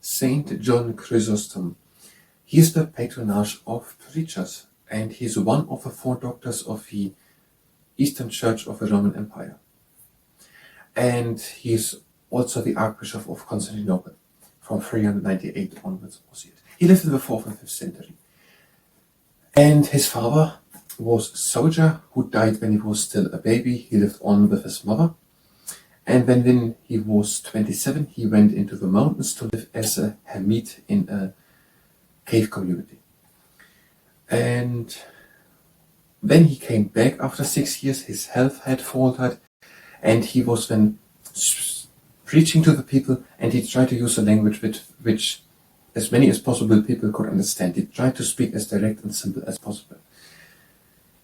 Saint John Chrysostom. He is the patronage of preachers, and he is one of the 4 doctors of the Eastern Church of the Roman Empire. And he is also the archbishop of Constantinople from 398 onwards. He lived in the 4th and 5th century. And his father was a soldier who died when he was still a baby. He lived on with his mother. And when he was 27, he went into the mountains to live as a hermit in a cave community. And when he came back after 6 years, his health had faltered, and he was then preaching to the people, and he tried to use a language which as many as possible people could understand. He tried to speak as direct and simple as possible.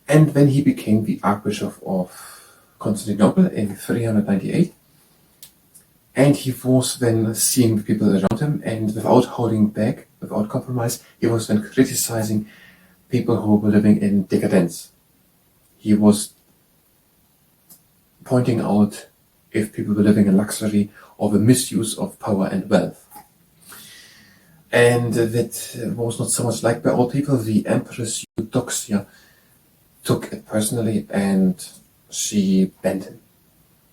And when he became the Archbishop of Constantinople in 398, and he was then seeing the people around him, and without holding back, without compromise, he was then criticizing people who were living in decadence. He was pointing out if people were living in luxury or the misuse of power and wealth. And that was not so much liked by all people. The Empress Eudoxia took it personally, and she banned him.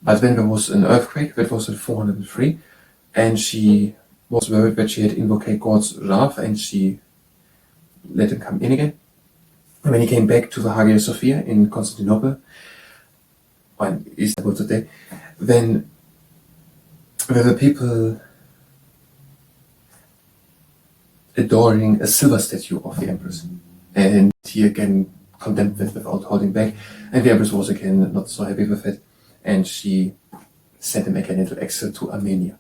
But when there was an earthquake, that was in 403, and she was worried that she had invoked God's wrath, and she let him come in again. And when he came back to the Hagia Sophia in Constantinople, or in Istanbul today, then there were people adoring a silver statue of the Empress. And he again condemned that without holding back, and the Empress was again not so happy with it, and she sent him again into exile to Armenia.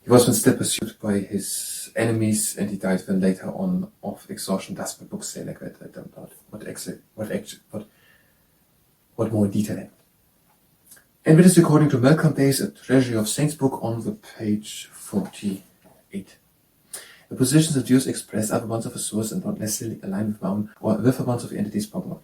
He was then still pursued by his enemies, and he died then later on of exhaustion. Does the book say like that? I don't know what more detail happened. And it is according to Malcolm Bay's A Treasury of Saints book on the page 48. The positions of Jews expressed are the ones of a source and not necessarily aligned with one or with the ones of the entities popular.